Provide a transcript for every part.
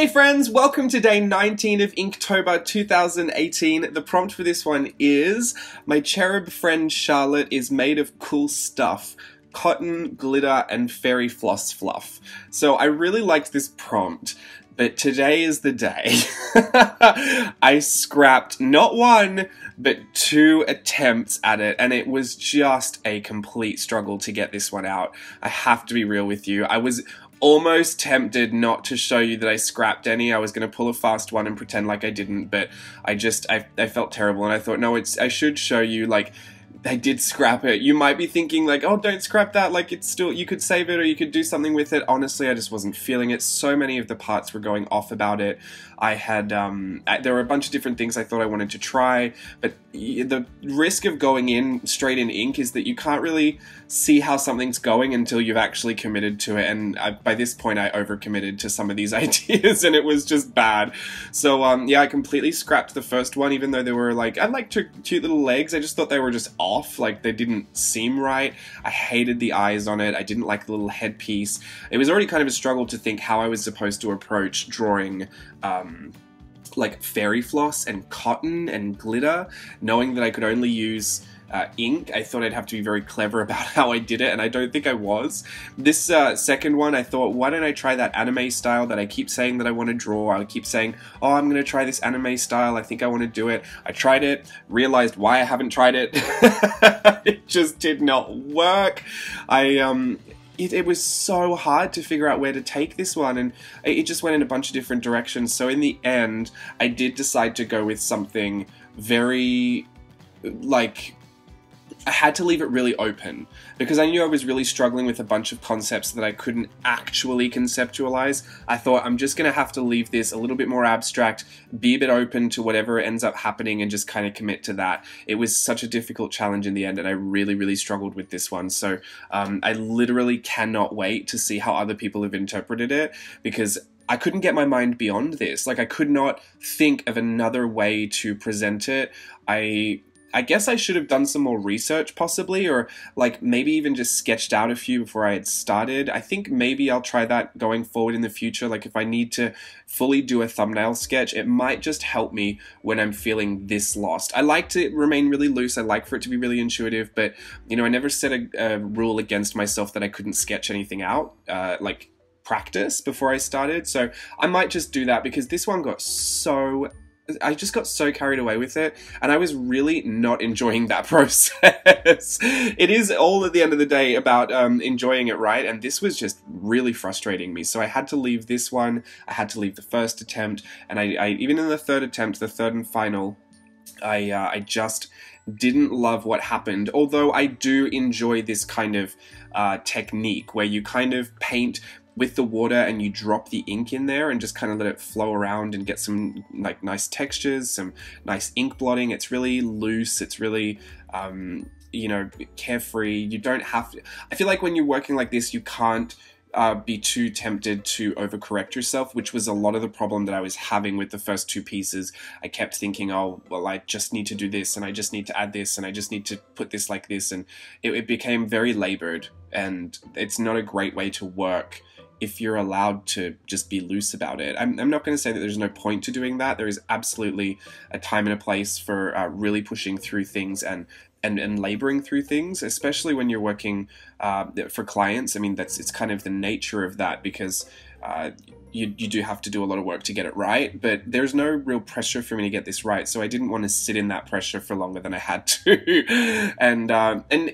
G'day friends, welcome to day 19 of Inktober 2018. The prompt for this one is, my cherub friend Charlotte is made of cool stuff. Cotton, glitter, and fairy floss fluff. So I really liked this prompt, but today is the day. I scrapped not one, but 2 attempts at it, and it was just a complete struggle to get this one out. I have to be real with you. I was almost tempted not to show you that I scrapped any. I was going to pull a fast one and pretend like I didn't, but I felt terrible, and I thought, no, I should show you, like, I did scrap it. You might be thinking like, oh, don't scrap that, like it's still, you could save it or you could do something with it. Honestly, I just wasn't feeling it. So many of the parts were going off about it. I had, there were a bunch of different things I thought I wanted to try, but the risk of going in straight in ink is that you can't really see how something's going until you've actually committed to it, and by this point I overcommitted to some of these ideas and it was just bad. So yeah, I completely scrapped the first one, even though they were like, I liked her cute little legs, I just thought they were just off, like they didn't seem right. I hated the eyes on it, I didn't like the little headpiece. It was already kind of a struggle to think how I was supposed to approach drawing like fairy floss and cotton and glitter, knowing that I could only use ink. I thought I'd have to be very clever about how I did it, and I don't think I was. This second one, I thought, why don't I try that anime style that I keep saying that I want to draw? I keep saying, oh, I'm going to try this anime style, I think I want to do it. I tried it, realized why I haven't tried it. It just did not work. It was so hard to figure out where to take this one, and it just went in a bunch of different directions. So in the end, I did decide to go with something very, like, I had to leave it really open, because I knew I was really struggling with a bunch of concepts that I couldn't actually conceptualize. I thought, I'm just going to have to leave this a little bit more abstract, be a bit open to whatever ends up happening, and just kind of commit to that. It was such a difficult challenge in the end, and I really, really struggled with this one. So I literally cannot wait to see how other people have interpreted it, because I couldn't get my mind beyond this. Like, I could not think of another way to present it. I guess I should have done some more research possibly, or like maybe even just sketched out a few before I had started. I think maybe I'll try that going forward in the future. Like if I need to fully do a thumbnail sketch, it might just help me when I'm feeling this lost. I like to remain really loose. I like for it to be really intuitive, but you know, I never set a rule against myself that I couldn't sketch anything out, like practice before I started. So I might just do that, because this one I just got so carried away with it, and I was really not enjoying that process. It is all at the end of the day about enjoying it, right? And this was just really frustrating me. So I had to leave this one, I had to leave the first attempt, and I even in the third attempt, the third and final, I just didn't love what happened. Although I do enjoy this kind of technique where you kind of paint with the water and you drop the ink in there and just kind of let it flow around and get some like nice textures, some nice ink blotting. It's really loose, it's really you know, carefree. You don't have to, I feel like when you're working like this, you can't be too tempted to overcorrect yourself, which was a lot of the problem that I was having with the first 2 pieces. I kept thinking, oh, well, I just need to do this, and I just need to add this, and I just need to put this like this, and it became very labored, and it's not a great way to work if you're allowed to just be loose about it. I'm not going to say that there's no point to doing that. There is absolutely a time and a place for really pushing through things and laboring through things, especially when you're working for clients. I mean, it's kind of the nature of that, because you do have to do a lot of work to get it right, but there's no real pressure for me to get this right, so I didn't want to sit in that pressure for longer than I had to. And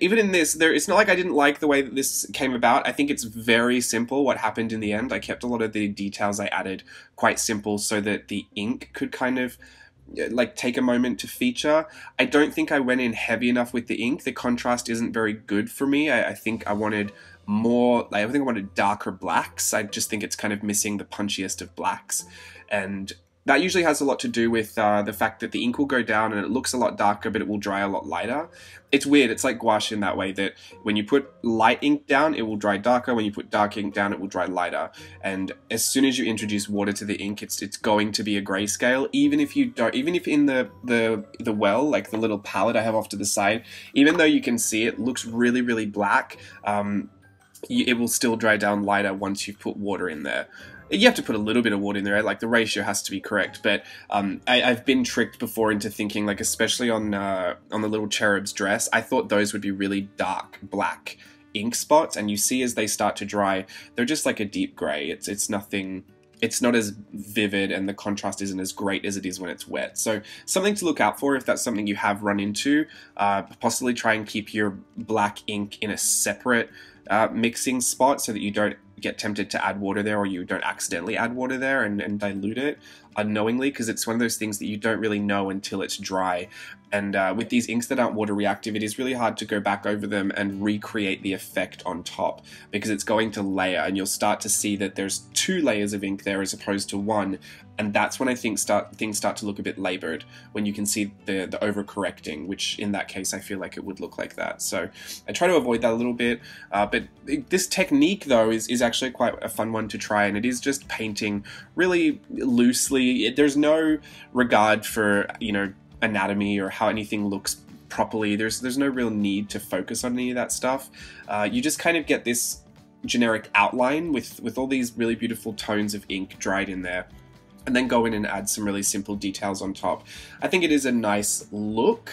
even in this, it's not like I didn't like the way that this came about. I think it's very simple what happened in the end. I kept a lot of the details I added quite simple so that the ink could kind of like take a moment to feature. I don't think I went in heavy enough with the ink. The contrast isn't very good for me. I think I wanted more, like, I think I wanted darker blacks. I just think it's kind of missing the punchiest of blacks, and that usually has a lot to do with the fact that the ink will go down and it looks a lot darker, but it will dry a lot lighter. It's weird. It's like gouache in that way, that when you put light ink down, it will dry darker. When you put dark ink down, it will dry lighter. And as soon as you introduce water to the ink, it's going to be a grayscale. Even if you don't, even if in the well, like the little palette I have off to the side, even though you can see it looks really, really black, it will still dry down lighter once you've put water in there. You have to put a little bit of water in there, like the ratio has to be correct. But I've been tricked before into thinking, like especially on the little cherub's dress, I thought those would be really dark black ink spots, and you see as they start to dry, they're just like a deep grey. It's nothing. It's not as vivid, and the contrast isn't as great as it is when it's wet. So something to look out for if that's something you have run into. Possibly try and keep your black ink in a separate mixing spot so that you don't get tempted to add water there, or you don't accidentally add water there and dilute it unknowingly, because it's one of those things that you don't really know until it's dry. And with these inks that aren't water reactive, it is really hard to go back over them and recreate the effect on top, because it's going to layer, and you'll start to see that there's 2 layers of ink there as opposed to 1. And that's when I think things start to look a bit labored, when you can see the overcorrecting, which in that case I feel like it would look like that. So I try to avoid that a little bit, but this technique though is actually quite a fun one to try, and it is just painting really loosely. There's no regard for, you know, anatomy or how anything looks properly. There's no real need to focus on any of that stuff. You just kind of get this generic outline with all these really beautiful tones of ink dried in there, and then go in and add some really simple details on top. I think it is a nice look.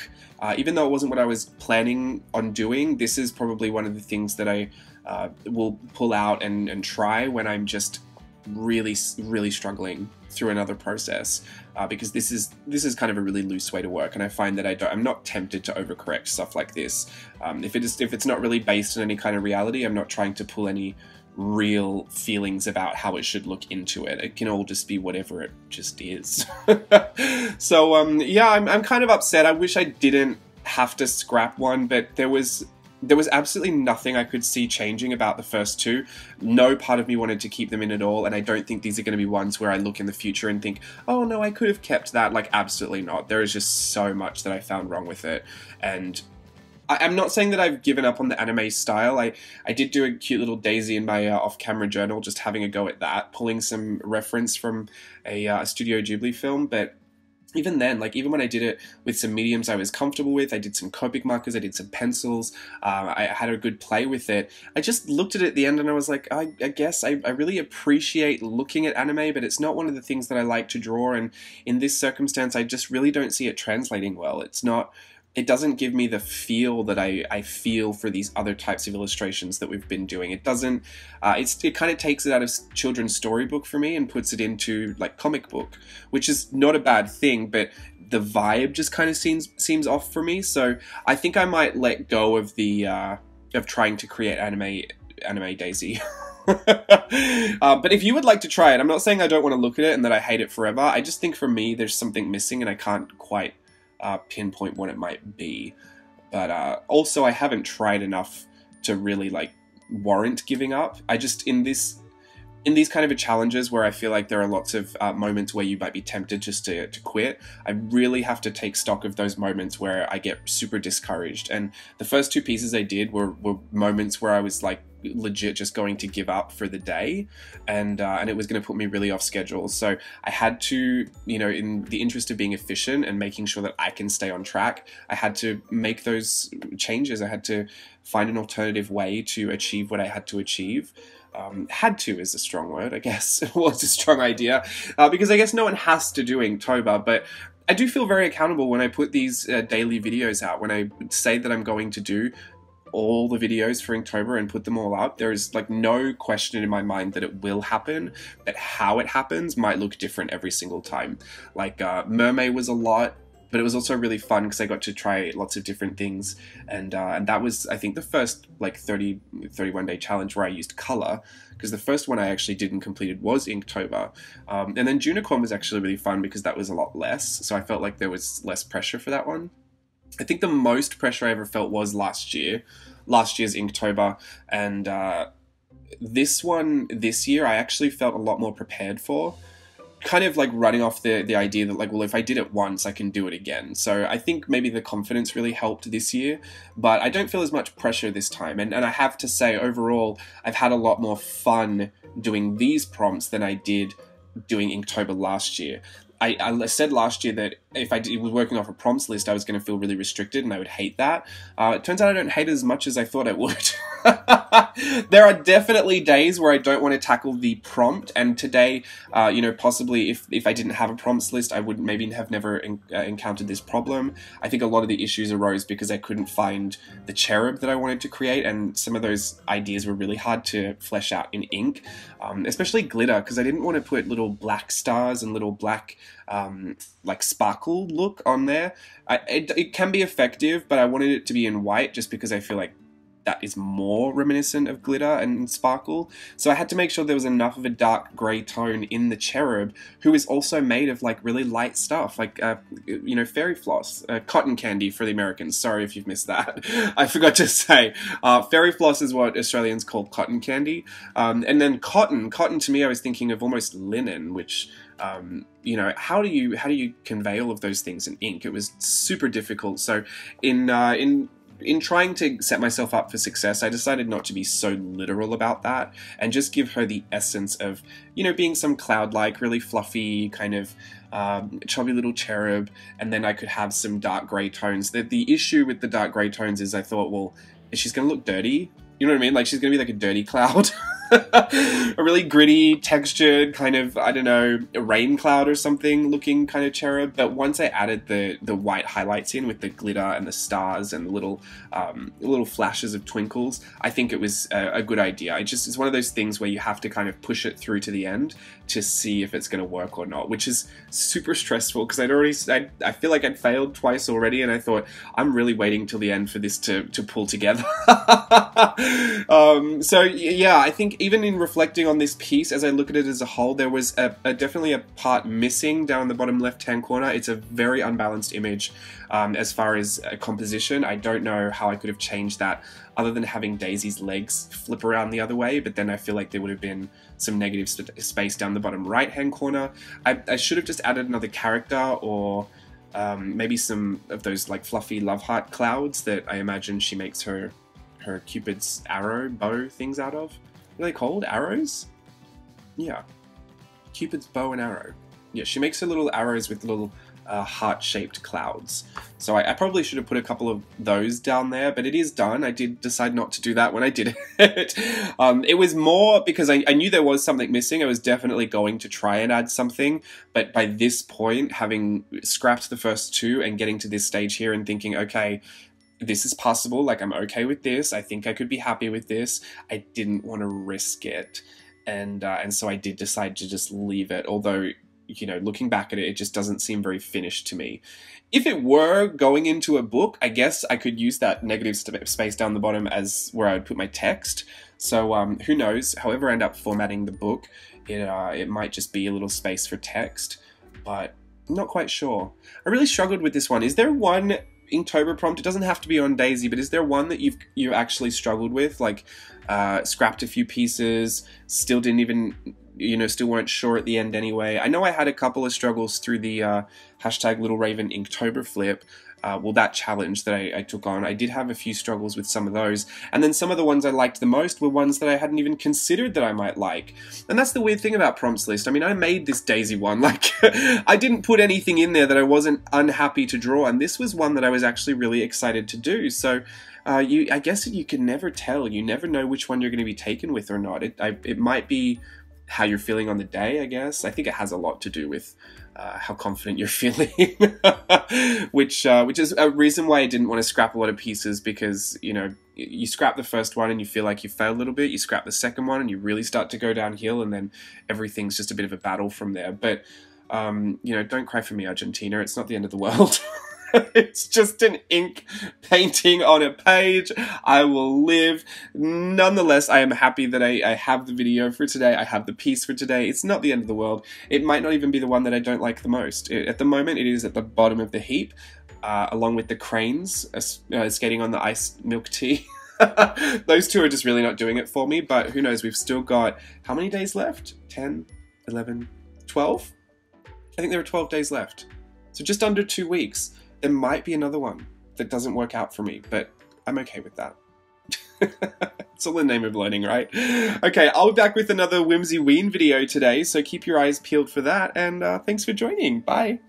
Even though it wasn't what I was planning on doing, this is probably one of the things that I will pull out and try when I'm just really struggling through another process, because this is kind of a really loose way to work, and I find that I'm not tempted to overcorrect stuff like this. If it's not really based on any kind of reality, I'm not trying to pull any real feelings about how it should look into it. It can all just be whatever it just is. So yeah, I'm kind of upset. I wish I didn't have to scrap one, but there was absolutely nothing I could see changing about the first 2. No part of me wanted to keep them in at all, and I don't think these are going to be ones where I look in the future and think, oh no, I could have kept that. Like, absolutely not. There is just so much that I found wrong with it, and I'm not saying that I've given up on the anime style. I did do a cute little daisy in my off-camera journal, just having a go at that, pulling some reference from a Studio Ghibli film, but even then, like, even when I did it with some mediums I was comfortable with, I did some Copic markers, I did some pencils, I had a good play with it. I just looked at it at the end and I was like, I guess I really appreciate looking at anime, but it's not one of the things that I like to draw, and in this circumstance I just really don't see it translating well. It doesn't give me the feel that I feel for these other types of illustrations that we've been doing. It doesn't, it kind of takes it out of children's storybook for me and puts it into like comic book, which is not a bad thing, but the vibe just kind of seems off for me. So I think I might let go of the, of trying to create anime Daisy. But if you would like to try it, I'm not saying I don't want to look at it and that I hate it forever. I just think for me there's something missing and I can't quite pinpoint what it might be. But also I haven't tried enough to really like warrant giving up. I just, in these kind of challenges where I feel like there are lots of moments where you might be tempted just to quit, I really have to take stock of those moments where I get super discouraged. And the first 2 pieces I did were moments where I was like legit just going to give up for the day, and it was going to put me really off schedule. So I had to, you know, in the interest of being efficient and making sure that I can stay on track, I had to make those changes. I had to find an alternative way to achieve what I had to achieve. Had to is a strong word, I guess. It was a strong idea, because I guess no one has to do Inktober, but I do feel very accountable when I put these daily videos out. When I say that I'm going to do all the videos for Inktober and put them all up, there is like no question in my mind that it will happen, but how it happens might look different every single time. Like Mermaid was a lot, but it was also really fun because I got to try lots of different things, and that was, I think, the first like 31 day challenge where I used color, because the first one I actually did and completed was Inktober, and then Junicorn was actually really fun because that was a lot less, so I felt like there was less pressure for that one. I think the most pressure I ever felt was last year's Inktober, and this year I actually felt a lot more prepared for. Kind of like running off the idea that like, well, if I did it once, I can do it again. So I think maybe the confidence really helped this year, but I don't feel as much pressure this time. And I have to say, overall, I've had a lot more fun doing these prompts than I did doing Inktober last year. I said last year that if I was working off a prompts list, I was going to feel really restricted and I would hate that. It turns out I don't hate it as much as I thought I would. There are definitely days where I don't want to tackle the prompt, and today, you know, possibly if I didn't have a prompts list, I would maybe have never encountered this problem. I think a lot of the issues arose because I couldn't find the cherub that I wanted to create, and some of those ideas were really hard to flesh out in ink, especially glitter, because I didn't want to put little black stars and little black like sparkle look on there. It can be effective, but I wanted it to be in white just because I feel like that is more reminiscent of glitter and sparkle. So I had to make sure there was enough of a dark grey tone in the cherub, who is also made of like really light stuff, like, you know, fairy floss, cotton candy for the Americans. Sorry if you've missed that. I forgot to say, fairy floss is what Australians call cotton candy. And then cotton to me, I was thinking of almost linen, which, you know, how do you convey all of those things in ink? It was super difficult. So in trying to set myself up for success, I decided not to be so literal about that and just give her the essence of, you know, being some cloud-like, really fluffy, kind of chubby little cherub, and then I could have some dark grey tones. The issue with the dark grey tones is I thought, well, she's going to look dirty. You know what I mean? Like, she's going to be like a dirty cloud. A really gritty, textured, kind of, I don't know, a rain cloud or something looking kind of cherub. But once I added the white highlights in with the glitter and the stars and the little flashes of twinkles, I think it was a good idea. It's one of those things where you have to kind of push it through to the end to see if it's going to work or not, which is super stressful because I feel like I'd failed twice already, and I thought, I'm really waiting till the end for this to pull together. So yeah, I think even in reflecting on this piece, as I look at it as a whole, there was definitely a part missing down the bottom left-hand corner. It's a very unbalanced image as far as composition. I don't know how I could have changed that other than having Daisy's legs flip around the other way, but then I feel like there would have been some negative space down the bottom right-hand corner. I should have just added another character, or maybe some of those like fluffy love heart clouds that I imagine she makes her Cupid's arrow bow things out of. What are they called? Arrows? Yeah. Cupid's bow and arrow. Yeah, she makes her little arrows with little heart-shaped clouds. So I probably should have put a couple of those down there, but it is done. I did decide not to do that when I did it. It was more because I knew there was something missing. I was definitely going to try and add something, but by this point, having scrapped the first two and getting to this stage here and thinking, okay, this is possible, like I'm okay with this, I think I could be happy with this, I didn't want to risk it, and so I did decide to just leave it, although, you know, looking back at it, it just doesn't seem very finished to me. If it were going into a book, I guess I could use that negative space down the bottom as where I would put my text, so who knows, however I end up formatting the book, it might just be a little space for text, but I'm not quite sure. I really struggled with this one. Is there one Inktober prompt, it doesn't have to be on Daisy, but is there one that you actually struggled with, like scrapped a few pieces, still didn't even, you know, still weren't sure at the end anyway? I know I had a couple of struggles through the hashtag Little Raven Inktober flip, well, that challenge that I took on. I did have a few struggles with some of those, and then some of the ones I liked the most were ones that I hadn't even considered that I might like. And that's the weird thing about prompts list. I mean, I made this Daisy one, like, I didn't put anything in there that I wasn't unhappy to draw, and this was one that I was actually really excited to do, so I guess you can never tell. You never know which one you're going to be taken with or not. It might be how you're feeling on the day, I guess. I think it has a lot to do with how confident you're feeling, which is a reason why I didn't want to scrap a lot of pieces, because, you know, you scrap the first one and you feel like you failed a little bit, you scrap the second one and you really start to go downhill, and then everything's just a bit of a battle from there. But, you know, don't cry for me, Argentina, it's not the end of the world. It's just an ink painting on a page. I will live. Nonetheless, I am happy that I have the video for today. I have the piece for today. It's not the end of the world. It might not even be the one that I don't like the most. At the moment, it is at the bottom of the heap, along with the cranes skating on the iced milk tea. Those two are just really not doing it for me, but who knows? We've still got how many days left? 10, 11, 12? I think there are 12 days left. So just under 2 weeks. There might be another one that doesn't work out for me, but I'm okay with that. It's all the name of learning, right? Okay, I'll be back with another Whimsy Ween video today, so keep your eyes peeled for that, and thanks for joining. Bye!